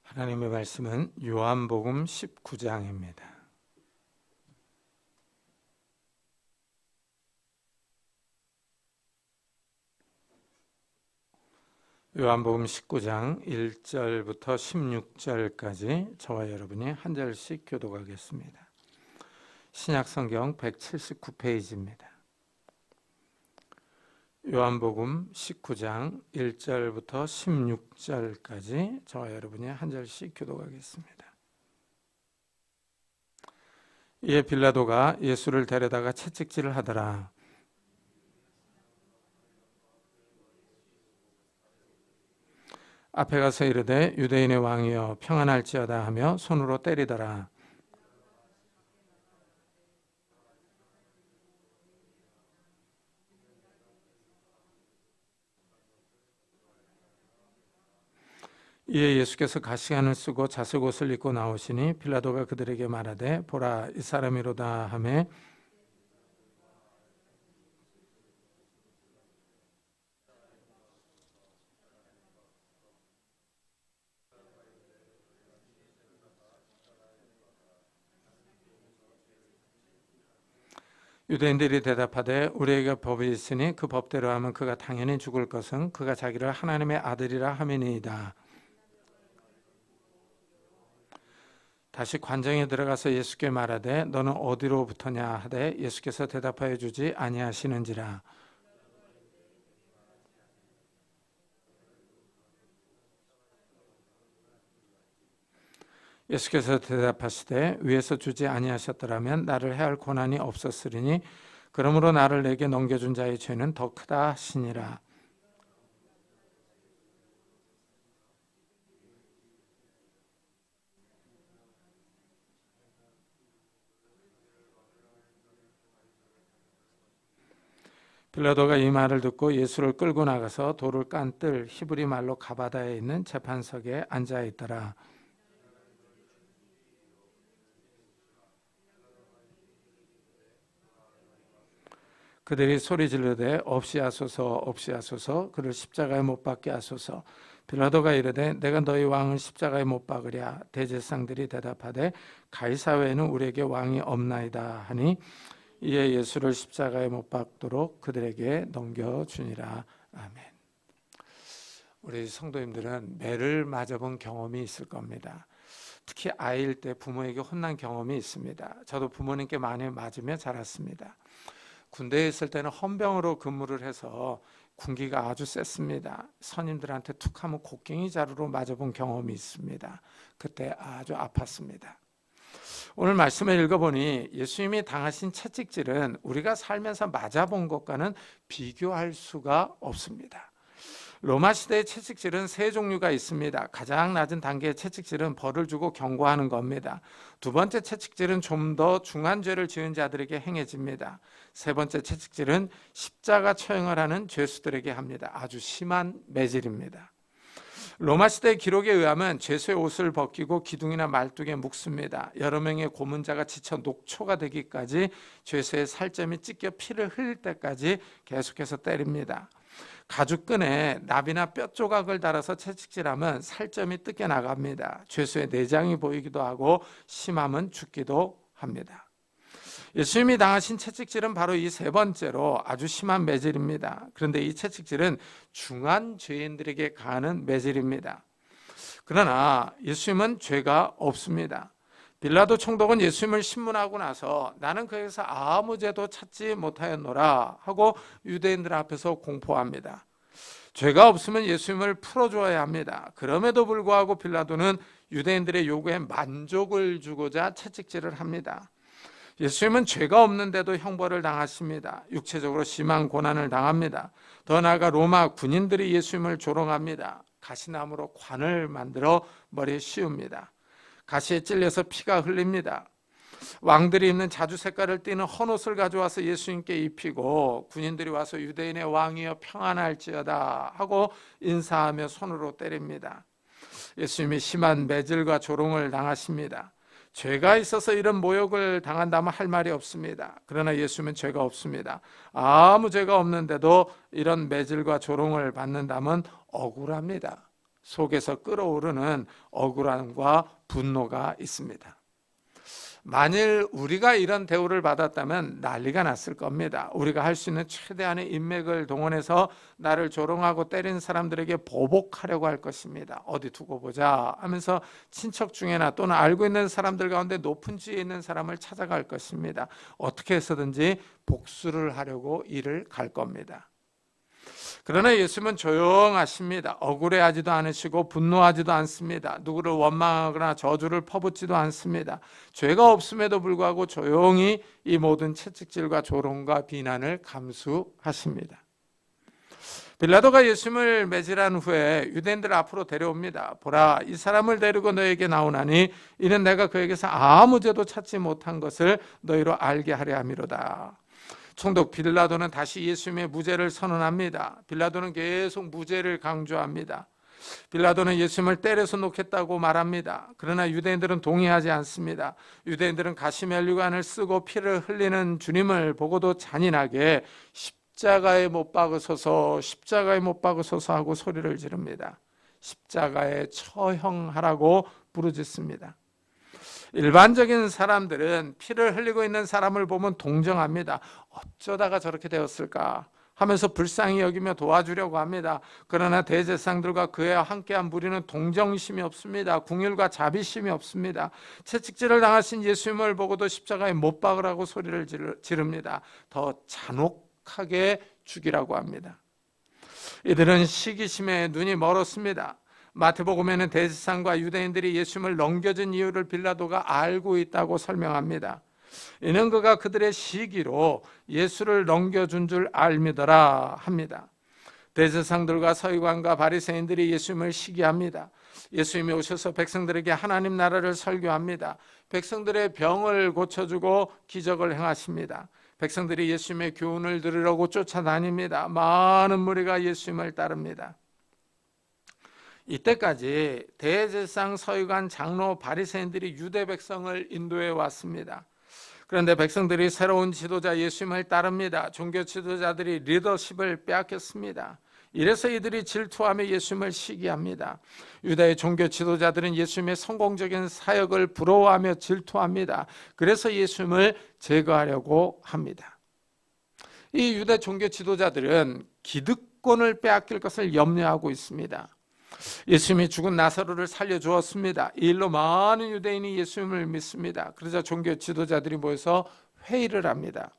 하나님의 말씀은 요한복음 19장입니다. 요한복음 19장 1절부터 16절까지 저와 여러분이 한 절씩 교독하겠습니다. 신약성경 179페이지입니다. 요한복음 19장 1절부터 16절까지 저와 여러분이 한 절씩 교독하겠습니다. 이에 빌라도가 예수를 데려다가 채찍질을 하더라. 앞에 가서 이르되 유대인의 왕이여 평안할지어다 하며 손으로 때리더라. 이에 예수께서 가시관을 쓰고 자색옷을 입고 나오시니 빌라도가 그들에게 말하되 보라 이 사람이로다 하매 유대인들이 대답하되 우리에게 법이 있으니 그 법대로 하면 그가 당연히 죽을 것은 그가 자기를 하나님의 아들이라 함이니이다. 다시 관정에 들어가서 예수께 말하되 너는 어디로부터냐 하되 예수께서 대답하여 주지 아니하시는지라. 예수께서 대답하시되 위에서 주지 아니하셨더라면 나를 해할 고난이 없었으리니 그러므로 나를 내게 넘겨준 자의 죄는 더 크다 하시니라. 빌라도가 이 말을 듣고 예수를 끌고 나가서 돌을 깐 뜰 히브리 말로 가바다에 있는 재판석에 앉아 있더라. 그들이 소리 지르되 없이 하소서 없이 하소서 그를 십자가에 못 박게 하소서. 빌라도가 이르되 내가 너희 왕을 십자가에 못 박으랴. 대제사장들이 대답하되 가이사 외에는 우리에게 왕이 없나이다 하니 이에 예수를 십자가에 못 박도록 그들에게 넘겨주니라. 아멘. 우리 성도님들은 매를 맞아본 경험이 있을 겁니다. 특히 아이일 때 부모에게 혼난 경험이 있습니다. 저도 부모님께 많이 맞으며 자랐습니다. 군대에 있을 때는 헌병으로 근무를 해서 군기가 아주 셌습니다. 선임들한테 툭 하면 곡괭이 자루로 맞아본 경험이 있습니다. 그때 아주 아팠습니다. 오늘 말씀을 읽어보니 예수님이 당하신 채찍질은 우리가 살면서 맞아본 것과는 비교할 수가 없습니다. 로마 시대의 채찍질은 세 종류가 있습니다. 가장 낮은 단계의 채찍질은 벌을 주고 경고하는 겁니다. 두 번째 채찍질은 좀 더 중한 죄를 지은 자들에게 행해집니다. 세 번째 채찍질은 십자가 처형을 하는 죄수들에게 합니다. 아주 심한 매질입니다. 로마 시대의 기록에 의하면 죄수의 옷을 벗기고 기둥이나 말뚝에 묶습니다. 여러 명의 고문자가 지쳐 녹초가 되기까지 죄수의 살점이 찢겨 피를 흘릴 때까지 계속해서 때립니다. 가죽끈에 납이나 뼈 조각을 달아서 채찍질하면 살점이 뜯겨 나갑니다. 죄수의 내장이 보이기도 하고 심하면 죽기도 합니다. 예수님이 당하신 채찍질은 바로 이 세 번째로 아주 심한 매질입니다. 그런데 이 채찍질은 중한 죄인들에게 가하는 매질입니다. 그러나 예수님은 죄가 없습니다. 빌라도 총독은 예수님을 신문하고 나서 나는 그에게서 아무 죄도 찾지 못하였노라 하고 유대인들 앞에서 공포합니다. 죄가 없으면 예수님을 풀어줘야 합니다. 그럼에도 불구하고 빌라도는 유대인들의 요구에 만족을 주고자 채찍질을 합니다. 예수님은 죄가 없는데도 형벌을 당하십니다. 육체적으로 심한 고난을 당합니다. 더 나아가 로마 군인들이 예수님을 조롱합니다. 가시나무로 관을 만들어 머리에 씌웁니다. 가시에 찔려서 피가 흘립니다. 왕들이 입는 자주 색깔을 띠는 헌옷을 가져와서 예수님께 입히고 군인들이 와서 유대인의 왕이여 평안할지어다 하고 인사하며 손으로 때립니다. 예수님이 심한 매질과 조롱을 당하십니다. 죄가 있어서 이런 모욕을 당한다면 할 말이 없습니다. 그러나 예수님은 죄가 없습니다. 아무 죄가 없는데도 이런 매질과 조롱을 받는다면 억울합니다. 속에서 끓어오르는 억울함과 분노가 있습니다. 만일 우리가 이런 대우를 받았다면 난리가 났을 겁니다. 우리가 할 수 있는 최대한의 인맥을 동원해서 나를 조롱하고 때린 사람들에게 보복하려고 할 것입니다. 어디 두고 보자 하면서 친척 중에나 또는 알고 있는 사람들 가운데 높은 지위에 있는 사람을 찾아갈 것입니다. 어떻게 해서든지 복수를 하려고 일을 갈 겁니다. 그러나 예수님은 조용하십니다. 억울해하지도 않으시고 분노하지도 않습니다. 누구를 원망하거나 저주를 퍼붓지도 않습니다. 죄가 없음에도 불구하고 조용히 이 모든 채찍질과 조롱과 비난을 감수하십니다. 빌라도가 예수님을 매질한 후에 유대인들 앞으로 데려옵니다. 보라, 이 사람을 데리고 너에게 나오나니 이는 내가 그에게서 아무 죄도 찾지 못한 것을 너희로 알게 하려 함이로다. 총독 빌라도는 다시 예수님의 무죄를 선언합니다. 빌라도는 계속 무죄를 강조합니다. 빌라도는 예수님을 때려서 놓겠다고 말합니다. 그러나 유대인들은 동의하지 않습니다. 유대인들은 가시면류관을 쓰고 피를 흘리는 주님을 보고도 잔인하게 십자가에 못 박으소서, 십자가에 못 박으소서 하고 소리를 지릅니다. 십자가에 처형하라고 부르짖습니다. 일반적인 사람들은 피를 흘리고 있는 사람을 보면 동정합니다. 어쩌다가 저렇게 되었을까 하면서 불쌍히 여기며 도와주려고 합니다. 그러나 대제사장들과 그와 함께한 무리는 동정심이 없습니다. 궁율과 자비심이 없습니다. 채찍질을 당하신 예수님을 보고도 십자가에 못 박으라고 소리를 지릅니다. 더 잔혹하게 죽이라고 합니다. 이들은 시기심에 눈이 멀었습니다. 마태복음에는 대제사장과 유대인들이 예수님을 넘겨준 이유를 빌라도가 알고 있다고 설명합니다. 이는 그가 그들의 시기로 예수를 넘겨준 줄 알미더라 합니다. 대제사장들과 서기관과 바리새인들이 예수님을 시기합니다. 예수님이 오셔서 백성들에게 하나님 나라를 설교합니다. 백성들의 병을 고쳐주고 기적을 행하십니다. 백성들이 예수님의 교훈을 들으려고 쫓아다닙니다. 많은 무리가 예수님을 따릅니다. 이때까지 대제사장, 서기관, 장로, 바리새인들이 유대 백성을 인도해 왔습니다. 그런데 백성들이 새로운 지도자 예수님을 따릅니다. 종교 지도자들이 리더십을 빼앗겼습니다. 이래서 이들이 질투하며 예수님을 시기합니다. 유다의 종교 지도자들은 예수님의 성공적인 사역을 부러워하며 질투합니다. 그래서 예수님을 제거하려고 합니다. 이 유다 종교 지도자들은 기득권을 빼앗길 것을 염려하고 있습니다. 예수님이 죽은 나사로를 살려주었습니다. 이 일로 많은 유대인이 예수님을 믿습니다. 그러자 종교 지도자들이 모여서 회의를 합니다.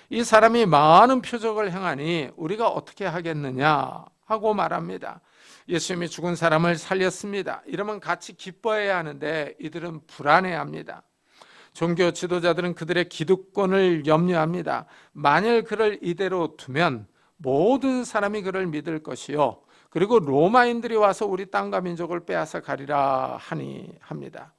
이 사람이 많은 표적을 행하니 우리가 어떻게 하겠느냐 하고 말합니다. 예수님이 죽은 사람을 살렸습니다. 이러면 같이 기뻐해야 하는데 이들은 불안해합니다. 종교 지도자들은 그들의 기득권을 염려합니다. 만일 그를 이대로 두면 모든 사람이 그를 믿을 것이요, 그리고 로마인들이 와서 우리 땅과 민족을 빼앗아 가리라 하니 합니다.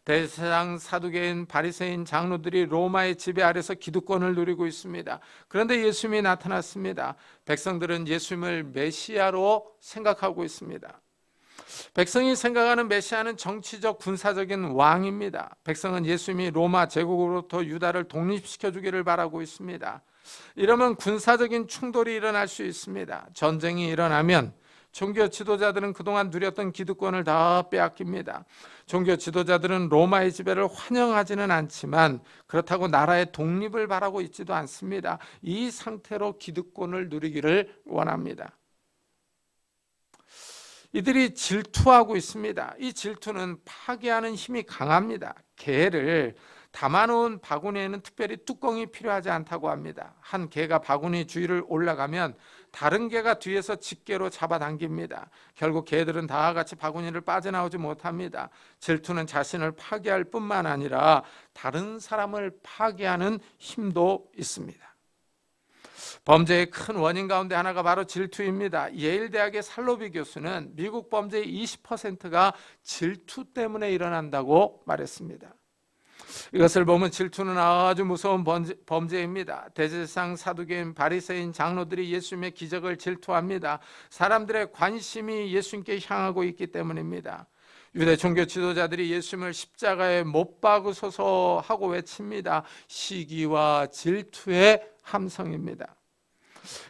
대제사장, 사두개인, 바리새인, 장로들이 로마의 지배 아래서 기득권을 누리고 있습니다. 그런데 예수님이 나타났습니다. 백성들은 예수님을 메시아로 생각하고 있습니다. 백성이 생각하는 메시아는 정치적, 군사적인 왕입니다. 백성은 예수님이 로마 제국으로부터 유다를 독립시켜 주기를 바라고 있습니다. 이러면 군사적인 충돌이 일어날 수 있습니다. 전쟁이 일어나면 종교 지도자들은 그동안 누렸던 기득권을 다 빼앗깁니다. 종교 지도자들은 로마의 지배를 환영하지는 않지만 그렇다고 나라의 독립을 바라고 있지도 않습니다. 이 상태로 기득권을 누리기를 원합니다. 이들이 질투하고 있습니다. 이 질투는 파괴하는 힘이 강합니다. 개를 담아놓은 바구니에는 특별히 뚜껑이 필요하지 않다고 합니다. 한 개가 바구니 주위를 올라가면 다른 개가 뒤에서 집게로 잡아당깁니다. 결국 개들은 다 같이 바구니를 빠져나오지 못합니다. 질투는 자신을 파괴할 뿐만 아니라 다른 사람을 파괴하는 힘도 있습니다. 범죄의 큰 원인 가운데 하나가 바로 질투입니다. 예일대학의 살로비 교수는 미국 범죄의 20%가 질투 때문에 일어난다고 말했습니다. 이것을 보면 질투는 아주 무서운 범죄입니다. 대제사장, 사두개인, 바리새인, 장로들이 예수님의 기적을 질투합니다. 사람들의 관심이 예수님께 향하고 있기 때문입니다. 유대 종교 지도자들이 예수님을 십자가에 못 박으소서 하고 외칩니다. 시기와 질투의 함성입니다.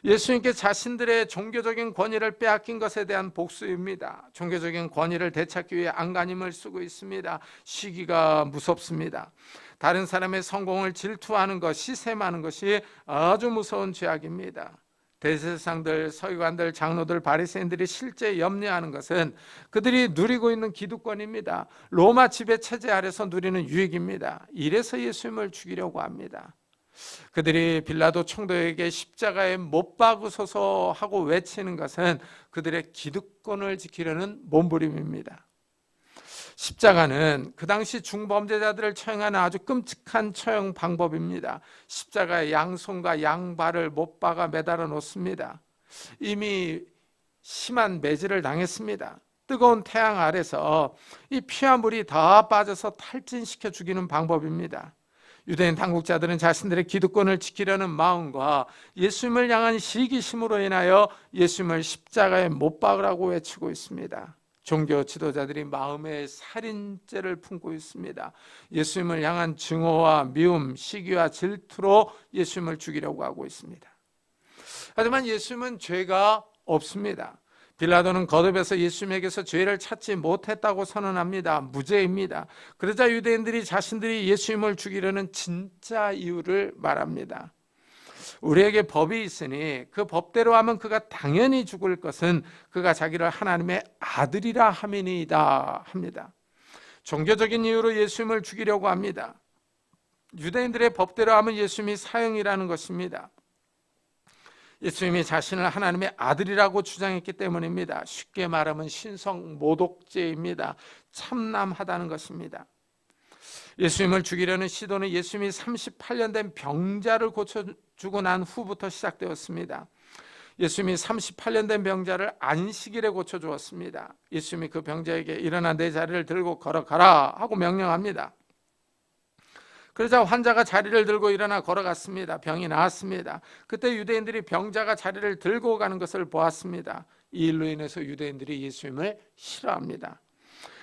예수님께 자신들의 종교적인 권위를 빼앗긴 것에 대한 복수입니다. 종교적인 권위를 되찾기 위해 안간힘을 쓰고 있습니다. 시기가 무섭습니다. 다른 사람의 성공을 질투하는 것, 시샘하는 것이 아주 무서운 죄악입니다. 대제사장들, 서기관들, 장로들, 바리새인들이 실제 염려하는 것은 그들이 누리고 있는 기득권입니다. 로마 지배 체제 아래서 누리는 유익입니다. 이래서 예수님을 죽이려고 합니다. 그들이 빌라도 총독에게 십자가에 못 박으소서 하고 외치는 것은 그들의 기득권을 지키려는 몸부림입니다. 십자가는 그 당시 중범죄자들을 처형하는 아주 끔찍한 처형 방법입니다. 십자가에 양손과 양발을 못 박아 매달아 놓습니다. 이미 심한 매질을 당했습니다. 뜨거운 태양 아래서 이 피와 물이 다 빠져서 탈진시켜 죽이는 방법입니다. 유대인 당국자들은 자신들의 기득권을 지키려는 마음과 예수님을 향한 시기심으로 인하여 예수님을 십자가에 못 박으라고 외치고 있습니다. 종교 지도자들이 마음에 살인죄를 품고 있습니다. 예수님을 향한 증오와 미움, 시기와 질투로 예수님을 죽이려고 하고 있습니다. 하지만 예수님은 죄가 없습니다. 빌라도는 거듭해서 예수님에게서 죄를 찾지 못했다고 선언합니다. 무죄입니다. 그러자 유대인들이 자신들이 예수님을 죽이려는 진짜 이유를 말합니다. 우리에게 법이 있으니 그 법대로 하면 그가 당연히 죽을 것은 그가 자기를 하나님의 아들이라 함이니이다 합니다. 종교적인 이유로 예수님을 죽이려고 합니다. 유대인들의 법대로 하면 예수님이 사형이라는 것입니다. 예수님이 자신을 하나님의 아들이라고 주장했기 때문입니다. 쉽게 말하면 신성모독죄입니다. 참남하다는 것입니다. 예수님을 죽이려는 시도는 예수님이 38년 된 병자를 고쳐주고 난 후부터 시작되었습니다. 예수님이 38년 된 병자를 안식일에 고쳐주었습니다. 예수님이 그 병자에게 일어나 내 자리를 들고 걸어가라 하고 명령합니다. 그러자 환자가 자리를 들고 일어나 걸어갔습니다. 병이 나았습니다. 그때 유대인들이 병자가 자리를 들고 가는 것을 보았습니다. 이 일로 인해서 유대인들이 예수님을 싫어합니다.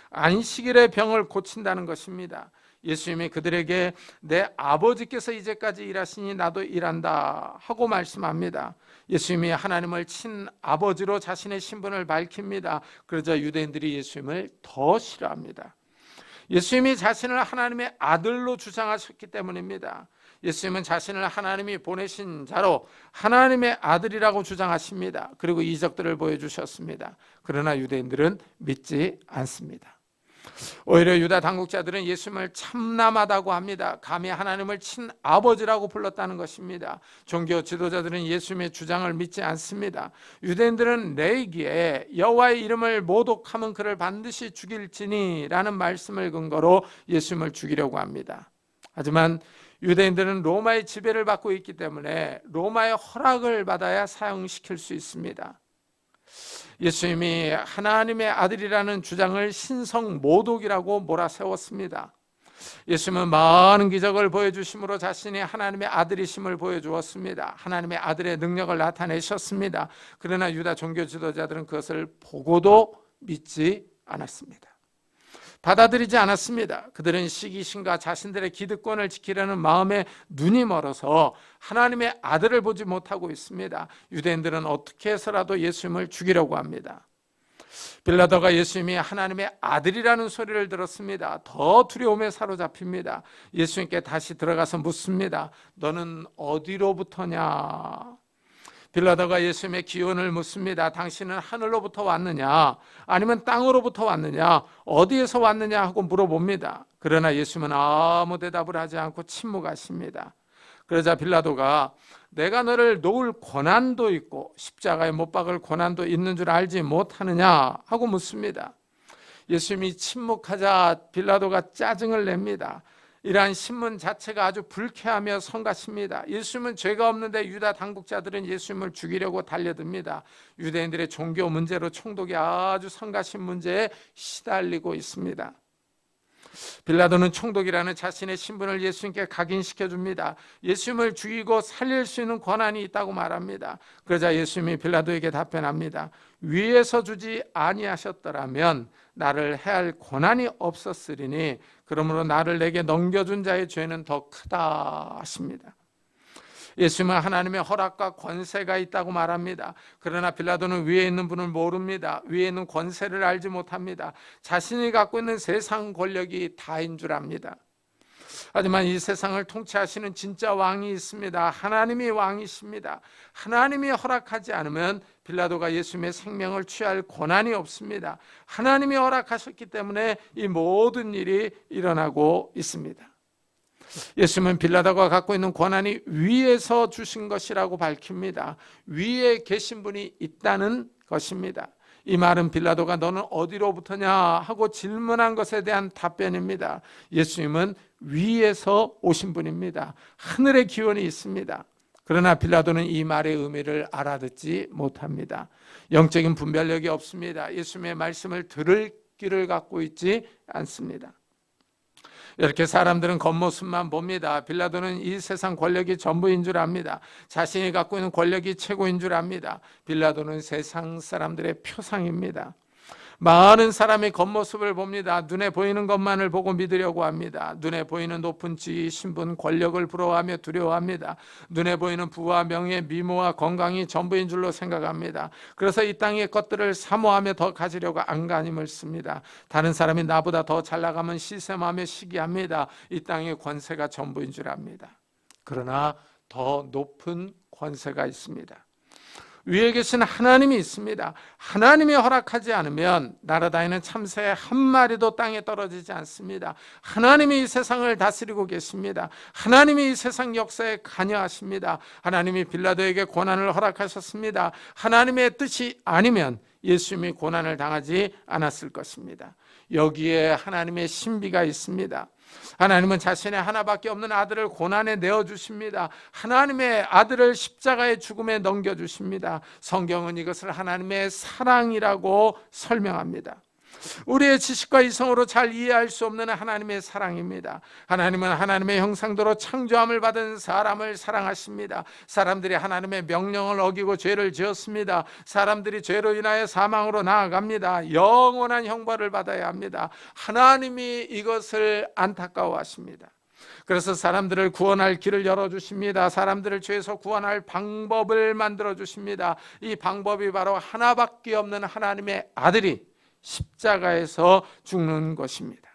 안식일에 병을 고친다는 것입니다. 예수님이 그들에게 내 아버지께서 이제까지 일하시니 나도 일한다 하고 말씀합니다. 예수님이 하나님을 친아버지로 자신의 신분을 밝힙니다. 그러자 유대인들이 예수님을 더 싫어합니다. 예수님이 자신을 하나님의 아들로 주장하셨기 때문입니다. 예수님은 자신을 하나님이 보내신 자로 하나님의 아들이라고 주장하십니다. 그리고 이적들을 보여주셨습니다. 그러나 유대인들은 믿지 않습니다. 오히려 유다 당국자들은 예수님을 참남하다고 합니다. 감히 하나님을 친아버지라고 불렀다는 것입니다. 종교 지도자들은 예수님의 주장을 믿지 않습니다. 유대인들은 레위기에 여호와의 이름을 모독하면 그를 반드시 죽일지니 라는 말씀을 근거로 예수님을 죽이려고 합니다. 하지만 유대인들은 로마의 지배를 받고 있기 때문에 로마의 허락을 받아야 사형시킬 수 있습니다. 예수님이 하나님의 아들이라는 주장을 신성모독이라고 몰아세웠습니다. 예수님은 많은 기적을 보여주심으로 자신이 하나님의 아들이심을 보여주었습니다. 하나님의 아들의 능력을 나타내셨습니다. 그러나 유다 종교 지도자들은 그것을 보고도 믿지 않았습니다. 받아들이지 않았습니다. 그들은 시기심과 자신들의 기득권을 지키려는 마음에 눈이 멀어서 하나님의 아들을 보지 못하고 있습니다. 유대인들은 어떻게 해서라도 예수님을 죽이려고 합니다. 빌라도가 예수님이 하나님의 아들이라는 소리를 들었습니다. 더 두려움에 사로잡힙니다. 예수님께 다시 들어가서 묻습니다. 너는 어디로부터냐? 빌라도가 예수님의 기원을 묻습니다. 당신은 하늘로부터 왔느냐 아니면 땅으로부터 왔느냐 어디에서 왔느냐 하고 물어봅니다. 그러나 예수님은 아무 대답을 하지 않고 침묵하십니다. 그러자 빌라도가 내가 너를 놓을 권한도 있고 십자가에 못 박을 권한도 있는 줄 알지 못하느냐 하고 묻습니다. 예수님이 침묵하자 빌라도가 짜증을 냅니다. 이러한 신문 자체가 아주 불쾌하며 성가십니다. 예수님은 죄가 없는데 유다 당국자들은 예수님을 죽이려고 달려듭니다. 유대인들의 종교 문제로 총독이 아주 성가신 문제에 시달리고 있습니다. 빌라도는 총독이라는 자신의 신분을 예수님께 각인시켜 줍니다. 예수님을 죽이고 살릴 수 있는 권한이 있다고 말합니다. 그러자 예수님이 빌라도에게 답변합니다. 위에서 주지 아니하셨더라면 나를 해할 권한이 없었으리니 그러므로 나를 내게 넘겨준 자의 죄는 더 크다 하십니다. 예수님은 하나님의 허락과 권세가 있다고 말합니다. 그러나 빌라도는 위에 있는 분을 모릅니다. 위에 있는 권세를 알지 못합니다. 자신이 갖고 있는 세상 권력이 다인 줄 압니다. 하지만 이 세상을 통치하시는 진짜 왕이 있습니다. 하나님이 왕이십니다. 하나님이 허락하지 않으면 빌라도가 예수님의 생명을 취할 권한이 없습니다. 하나님이 허락하셨기 때문에 이 모든 일이 일어나고 있습니다. 예수님은 빌라도가 갖고 있는 권한이 위에서 주신 것이라고 밝힙니다. 위에 계신 분이 있다는 것입니다. 이 말은 빌라도가 너는 어디로부터냐 하고 질문한 것에 대한 답변입니다. 예수님은 위에서 오신 분입니다. 하늘의 기원이 있습니다. 그러나 빌라도는 이 말의 의미를 알아듣지 못합니다. 영적인 분별력이 없습니다. 예수님의 말씀을 들을 귀를 갖고 있지 않습니다. 이렇게 사람들은 겉모습만 봅니다. 빌라도는 이 세상 권력이 전부인 줄 압니다. 자신이 갖고 있는 권력이 최고인 줄 압니다. 빌라도는 세상 사람들의 표상입니다. 많은 사람이 겉모습을 봅니다. 눈에 보이는 것만을 보고 믿으려고 합니다. 눈에 보이는 높은 지위, 신분, 권력을 부러워하며 두려워합니다. 눈에 보이는 부와 명예, 미모와 건강이 전부인 줄로 생각합니다. 그래서 이 땅의 것들을 사모하며 더 가지려고 안간힘을 씁니다. 다른 사람이 나보다 더 잘 나가면 시샘하며 시기합니다. 이 땅의 권세가 전부인 줄 압니다. 그러나 더 높은 권세가 있습니다. 위에 계신 하나님이 있습니다. 하나님이 허락하지 않으면 날아다니는 참새 한 마리도 땅에 떨어지지 않습니다. 하나님이 이 세상을 다스리고 계십니다. 하나님이 이 세상 역사에 관여하십니다. 하나님이 빌라도에게 고난을 허락하셨습니다. 하나님의 뜻이 아니면 예수님이 고난을 당하지 않았을 것입니다. 여기에 하나님의 신비가 있습니다. 하나님은 자신의 하나밖에 없는 아들을 고난에 내어주십니다. 하나님의 아들을 십자가의 죽음에 넘겨주십니다. 성경은 이것을 하나님의 사랑이라고 설명합니다. 우리의 지식과 이성으로 잘 이해할 수 없는 하나님의 사랑입니다. 하나님은 하나님의 형상대로 창조함을 받은 사람을 사랑하십니다. 사람들이 하나님의 명령을 어기고 죄를 지었습니다. 사람들이 죄로 인하여 사망으로 나아갑니다. 영원한 형벌을 받아야 합니다. 하나님이 이것을 안타까워하십니다. 그래서 사람들을 구원할 길을 열어주십니다. 사람들을 죄에서 구원할 방법을 만들어주십니다. 이 방법이 바로 하나밖에 없는 하나님의 아들이 십자가에서 죽는 것입니다.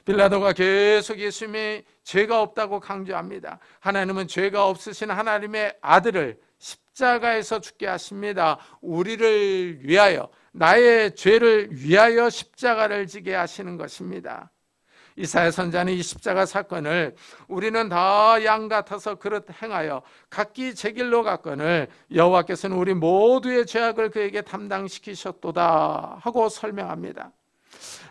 빌라도가 계속 예수님의 죄가 없다고 강조합니다. 하나님은 죄가 없으신 하나님의 아들을 십자가에서 죽게 하십니다. 우리를 위하여, 나의 죄를 위하여 십자가를 지게 하시는 것입니다. 이사야 선지자는 이 십자가 사건을 우리는 다 양 같아서 그릇 행하여 각기 제 길로 갔거늘 여호와께서는 우리 모두의 죄악을 그에게 담당시키셨도다 하고 설명합니다.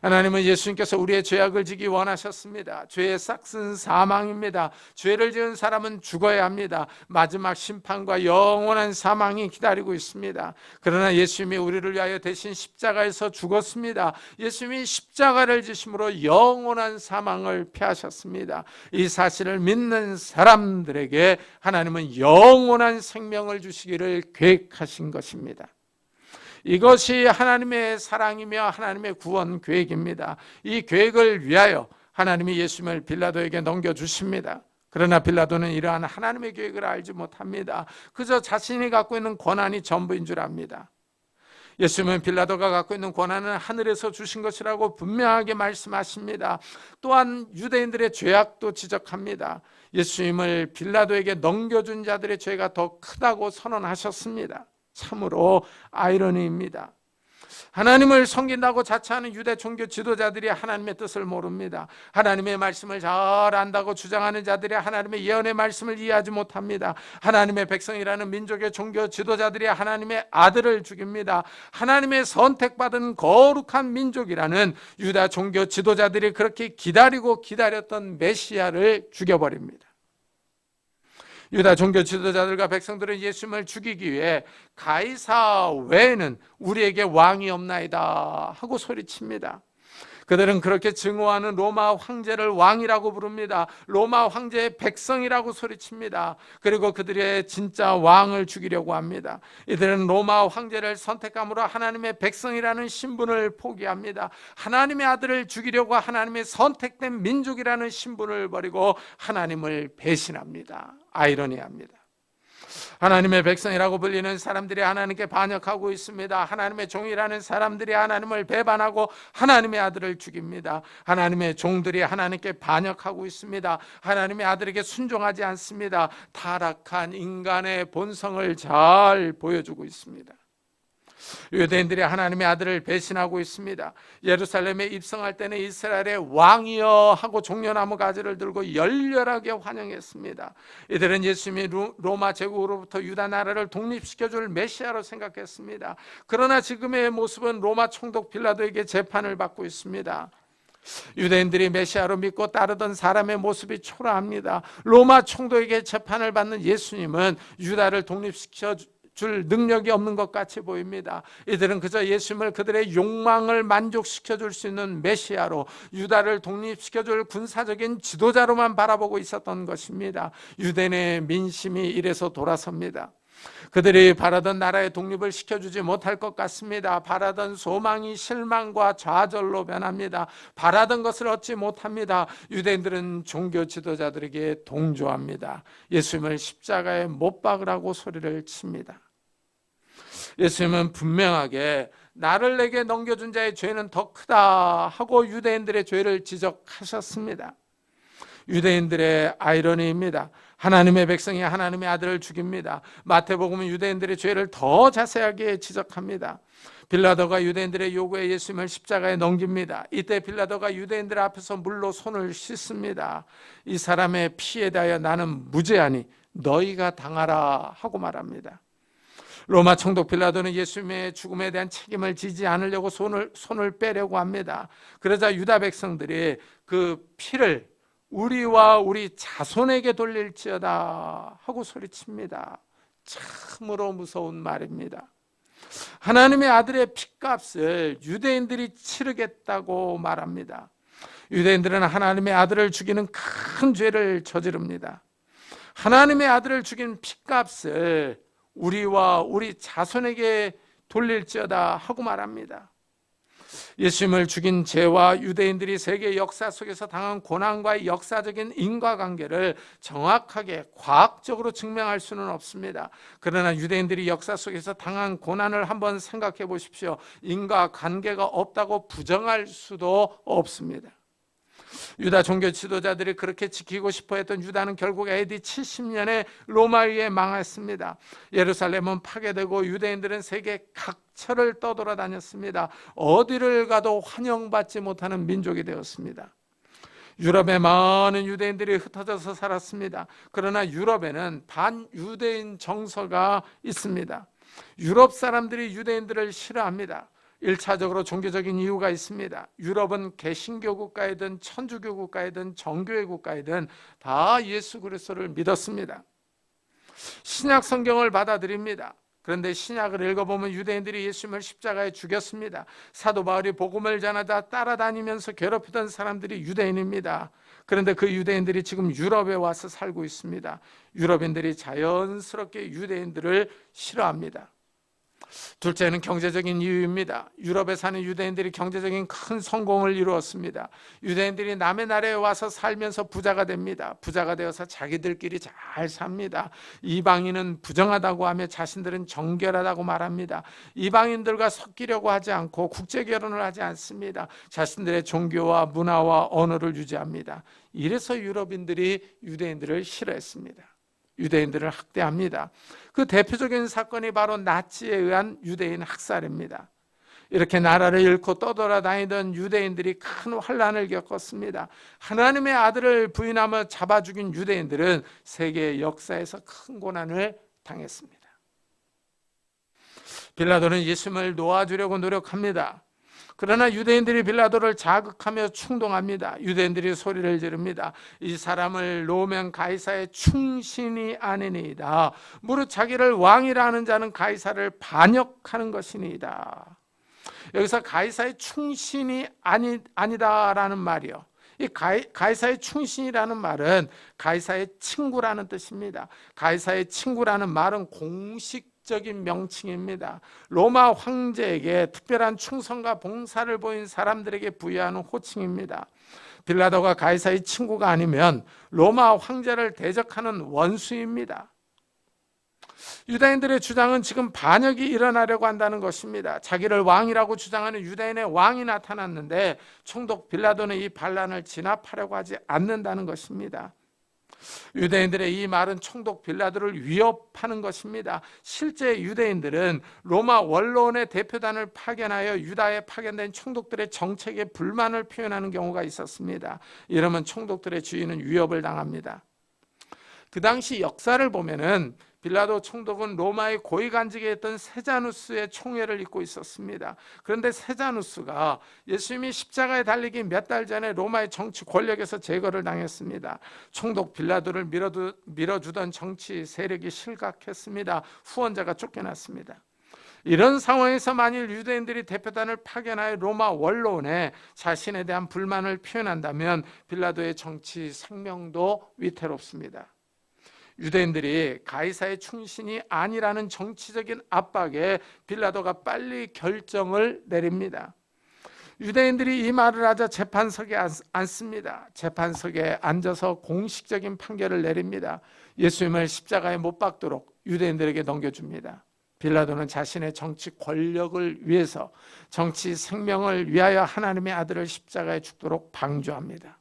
하나님은 예수님께서 우리의 죄악을 지기 원하셨습니다. 죄의 싹은 사망입니다. 죄를 지은 사람은 죽어야 합니다. 마지막 심판과 영원한 사망이 기다리고 있습니다. 그러나 예수님이 우리를 위하여 대신 십자가에서 죽었습니다. 예수님이 십자가를 지심으로 영원한 사망을 피하셨습니다. 이 사실을 믿는 사람들에게 하나님은 영원한 생명을 주시기를 계획하신 것입니다. 이것이 하나님의 사랑이며 하나님의 구원 계획입니다. 이 계획을 위하여 하나님이 예수님을 빌라도에게 넘겨주십니다. 그러나 빌라도는 이러한 하나님의 계획을 알지 못합니다. 그저 자신이 갖고 있는 권한이 전부인 줄 압니다. 예수님은 빌라도가 갖고 있는 권한은 하늘에서 주신 것이라고 분명하게 말씀하십니다. 또한 유대인들의 죄악도 지적합니다. 예수님을 빌라도에게 넘겨준 자들의 죄가 더 크다고 선언하셨습니다. 참으로 아이러니입니다. 하나님을 섬긴다고 자처하는 유대 종교 지도자들이 하나님의 뜻을 모릅니다. 하나님의 말씀을 잘 안다고 주장하는 자들이 하나님의 예언의 말씀을 이해하지 못합니다. 하나님의 백성이라는 민족의 종교 지도자들이 하나님의 아들을 죽입니다. 하나님의 선택받은 거룩한 민족이라는 유다 종교 지도자들이 그렇게 기다렸던 메시아를 죽여버립니다. 유다 종교 지도자들과 백성들은 예수님을 죽이기 위해 가이사 외에는 우리에게 왕이 없나이다 하고 소리칩니다. 그들은 그렇게 증오하는 로마 황제를 왕이라고 부릅니다. 로마 황제의 백성이라고 소리칩니다. 그리고 그들의 진짜 왕을 죽이려고 합니다. 이들은 로마 황제를 선택함으로 하나님의 백성이라는 신분을 포기합니다. 하나님의 아들을 죽이려고 하나님의 선택된 민족이라는 신분을 버리고 하나님을 배신합니다. 아이러니합니다. 하나님의 백성이라고 불리는 사람들이 하나님께 반역하고 있습니다. 하나님의 종이라는 사람들이 하나님을 배반하고 하나님의 아들을 죽입니다. 하나님의 종들이 하나님께 반역하고 있습니다. 하나님의 아들에게 순종하지 않습니다. 타락한 인간의 본성을 잘 보여주고 있습니다. 유대인들이 하나님의 아들을 배신하고 있습니다. 예루살렘에 입성할 때는 이스라엘의 왕이여 하고 종려나무 가지를 들고 열렬하게 환영했습니다. 이들은 예수님이 로마 제국으로부터 유다 나라를 독립시켜줄 메시아로 생각했습니다. 그러나 지금의 모습은 로마 총독 빌라도에게 재판을 받고 있습니다. 유대인들이 메시아로 믿고 따르던 사람의 모습이 초라합니다. 로마 총독에게 재판을 받는 예수님은 유다를 독립시켜 줄 능력이 없는 것 같이 보입니다. 이들은 그저 예수님을 그들의 욕망을 만족시켜 줄 수 있는 메시아로, 유다를 독립시켜 줄 군사적인 지도자로만 바라보고 있었던 것입니다. 유대인의 민심이 이래서 돌아섭니다. 그들이 바라던 나라의 독립을 시켜주지 못할 것 같습니다. 바라던 소망이 실망과 좌절로 변합니다. 바라던 것을 얻지 못합니다. 유대인들은 종교 지도자들에게 동조합니다. 예수님을 십자가에 못 박으라고 소리를 칩니다. 예수님은 분명하게 나를 내게 넘겨준 자의 죄는 더 크다 하고 유대인들의 죄를 지적하셨습니다. 유대인들의 아이러니입니다. 하나님의 백성이 하나님의 아들을 죽입니다. 마태복음은 유대인들의 죄를 더 자세하게 지적합니다. 빌라도가 유대인들의 요구에 예수님을 십자가에 넘깁니다. 이때 빌라도가 유대인들 앞에서 물로 손을 씻습니다. 이 사람의 피에 대하여 나는 무죄하니 너희가 당하라 하고 말합니다. 로마 총독 빌라도는 예수님의 죽음에 대한 책임을 지지 않으려고 손을 빼려고 합니다. 그러자 유다 백성들이 그 피를 우리와 우리 자손에게 돌릴지어다 하고 소리칩니다. 참으로 무서운 말입니다. 하나님의 아들의 핏값을 유대인들이 치르겠다고 말합니다. 유대인들은 하나님의 아들을 죽이는 큰 죄를 저지릅니다. 하나님의 아들을 죽인 핏값을 우리와 우리 자손에게 돌릴지어다 하고 말합니다. 예수님을 죽인 죄와 유대인들이 세계 역사 속에서 당한 고난과의 역사적인 인과관계를 정확하게 과학적으로 증명할 수는 없습니다. 그러나 유대인들이 역사 속에서 당한 고난을 한번 생각해 보십시오. 인과관계가 없다고 부정할 수도 없습니다. 유다 종교 지도자들이 그렇게 지키고 싶어 했던 유다는 결국 AD 70년에 로마에 의해 망했습니다. 예루살렘은 파괴되고 유대인들은 세계 각처를 떠돌아다녔습니다. 어디를 가도 환영받지 못하는 민족이 되었습니다. 유럽에 많은 유대인들이 흩어져서 살았습니다. 그러나 유럽에는 반유대인 정서가 있습니다. 유럽 사람들이 유대인들을 싫어합니다. 1차적으로 종교적인 이유가 있습니다. 유럽은 개신교 국가이든 천주교 국가이든 정교회 국가이든 다 예수 그리스도를 믿었습니다. 신약 성경을 받아들입니다. 그런데 신약을 읽어보면 유대인들이 예수님을 십자가에 죽였습니다. 사도 바울이 복음을 전하다 따라다니면서 괴롭히던 사람들이 유대인입니다. 그런데 그 유대인들이 지금 유럽에 와서 살고 있습니다. 유럽인들이 자연스럽게 유대인들을 싫어합니다. 둘째는 경제적인 이유입니다. 유럽에 사는 유대인들이 경제적인 큰 성공을 이루었습니다. 유대인들이 남의 나라에 와서 살면서 부자가 됩니다. 부자가 되어서 자기들끼리 잘 삽니다. 이방인은 부정하다고 하며 자신들은 정결하다고 말합니다. 이방인들과 섞이려고 하지 않고 국제결혼을 하지 않습니다. 자신들의 종교와 문화와 언어를 유지합니다. 이래서 유럽인들이 유대인들을 싫어했습니다. 유대인들을 학대합니다. 그 대표적인 사건이 바로 나치에 의한 유대인 학살입니다. 이렇게 나라를 잃고 떠돌아다니던 유대인들이 큰 환난을 겪었습니다. 하나님의 아들을 부인하며 잡아 죽인 유대인들은 세계 역사에서 큰 고난을 당했습니다. 빌라도는 예수님을 놓아주려고 노력합니다. 그러나 유대인들이 빌라도를 자극하며 충동합니다. 유대인들이 소리를 지릅니다. 이 사람을 놓으면 가이사의 충신이 아니니이다. 무릇 자기를 왕이라 하는 자는 가이사를 반역하는 것이니이다. 여기서 가이사의 충신이 아니다라는 말이요. 이 가이사의 충신이라는 말은 가이사의 친구라는 뜻입니다. 가이사의 친구라는 말은 공식 공식적인 명칭입니다. 로마 황제에게 특별한 충성과 봉사를 보인 사람들에게 부여하는 호칭입니다. 빌라도가 가이사의 친구가 아니면 로마 황제를 대적하는 원수입니다. 유다인들의 주장은 지금 반역이 일어나려고 한다는 것입니다. 자기를 왕이라고 주장하는 유다인의 왕이 나타났는데 총독 빌라도는 이 반란을 진압하려고 하지 않는다는 것입니다. 유대인들의 이 말은 총독 빌라도를 위협하는 것입니다. 실제 유대인들은 로마 원로원의 대표단을 파견하여 유다에 파견된 총독들의 정책에 불만을 표현하는 경우가 있었습니다. 이러면 총독들의 주의는 위협을 당합니다. 그 당시 역사를 보면은 빌라도 총독은 로마의 고위관직에 있던 세자누스의 총애를 입고 있었습니다. 그런데 세자누스가 예수님이 십자가에 달리기 몇 달 전에 로마의 정치 권력에서 제거를 당했습니다. 총독 빌라도를 밀어주던 정치 세력이 실각했습니다. 후원자가 쫓겨났습니다. 이런 상황에서 만일 유대인들이 대표단을 파견하여 로마 원로원에 자신에 대한 불만을 표현한다면 빌라도의 정치 생명도 위태롭습니다. 유대인들이 가이사의 충신이 아니라는 정치적인 압박에 빌라도가 빨리 결정을 내립니다. 유대인들이 이 말을 하자 재판석에 앉습니다. 재판석에 앉아서 공식적인 판결을 내립니다. 예수님을 십자가에 못 박도록 유대인들에게 넘겨줍니다. 빌라도는 자신의 정치 권력을 위해서, 정치 생명을 위하여 하나님의 아들을 십자가에 죽도록 방조합니다.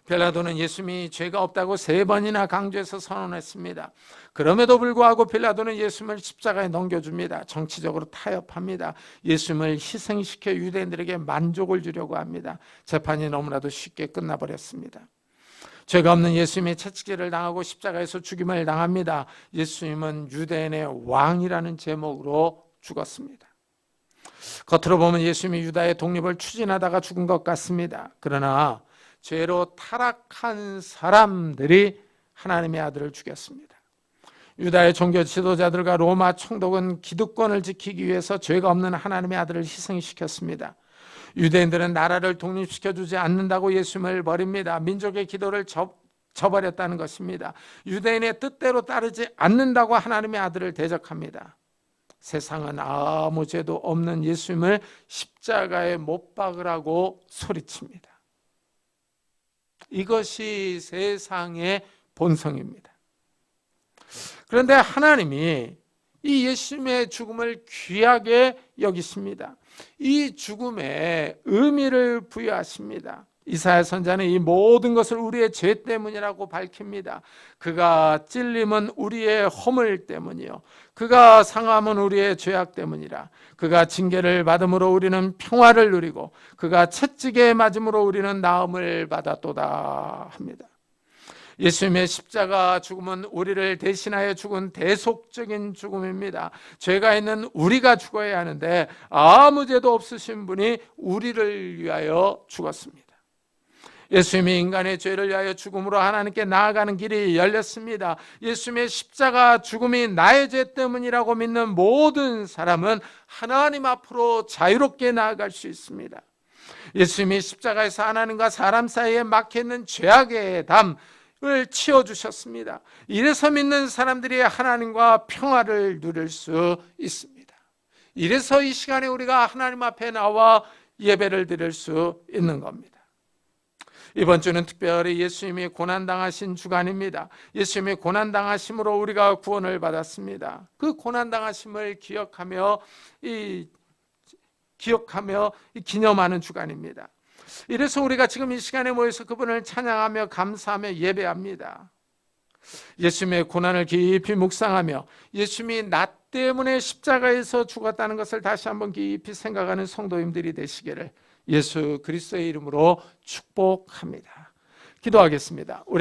빌라도는 예수님이 죄가 없다고 3번이나 강조해서 선언했습니다. 그럼에도 불구하고 빌라도는 예수님을 십자가에 넘겨줍니다. 정치적으로 타협합니다. 예수님을 희생시켜 유대인들에게 만족을 주려고 합니다. 재판이 너무나도 쉽게 끝나버렸습니다. 죄가 없는 예수님의 채찍질을 당하고 십자가에서 죽임을 당합니다. 예수님은 유대인의 왕이라는 제목으로 죽었습니다. 겉으로 보면 예수님이 유다의 독립을 추진하다가 죽은 것 같습니다. 그러나 죄로 타락한 사람들이 하나님의 아들을 죽였습니다. 유다의 종교 지도자들과 로마 총독은 기득권을 지키기 위해서 죄가 없는 하나님의 아들을 희생시켰습니다. 유대인들은 나라를 독립시켜주지 않는다고 예수님을 버립니다. 민족의 기도를 저버렸다는 것입니다. 유대인의 뜻대로 따르지 않는다고 하나님의 아들을 대적합니다. 세상은 아무 죄도 없는 예수님을 십자가에 못 박으라고 소리칩니다. 이것이 세상의 본성입니다. 그런데 하나님이 이 예수님의 죽음을 귀하게 여기십니다. 이 죽음에 의미를 부여하십니다. 이사야 선지자는 이 모든 것을 우리의 죄 때문이라고 밝힙니다. 그가 찔림은 우리의 허물 때문이요, 그가 상함은 우리의 죄악 때문이라. 그가 징계를 받음으로 우리는 평화를 누리고 그가 채찍에 맞음으로 우리는 나음을 받았도다 합니다. 예수님의 십자가 죽음은 우리를 대신하여 죽은 대속적인 죽음입니다. 죄가 있는 우리가 죽어야 하는데 아무 죄도 없으신 분이 우리를 위하여 죽었습니다. 예수님이 인간의 죄를 위하여 죽음으로 하나님께 나아가는 길이 열렸습니다. 예수님의 십자가 죽음이 나의 죄 때문이라고 믿는 모든 사람은 하나님 앞으로 자유롭게 나아갈 수 있습니다. 예수님이 십자가에서 하나님과 사람 사이에 막혀있는 죄악의 담을 치워주셨습니다. 이래서 믿는 사람들이 하나님과 평화를 누릴 수 있습니다. 이래서 이 시간에 우리가 하나님 앞에 나와 예배를 드릴 수 있는 겁니다. 이번 주는 특별히 예수님이 고난당하신 주간입니다. 예수님이 고난당하심으로 우리가 구원을 받았습니다. 그 고난당하심을 기억하며 기념하는 주간입니다. 이래서 우리가 지금 이 시간에 모여서 그분을 찬양하며 감사하며 예배합니다. 예수님의 고난을 깊이 묵상하며 예수님이 나 때문에 십자가에서 죽었다는 것을 다시 한번 깊이 생각하는 성도님들이 되시기를 예수 그리스도의 이름으로 축복합니다. 기도하겠습니다. 우리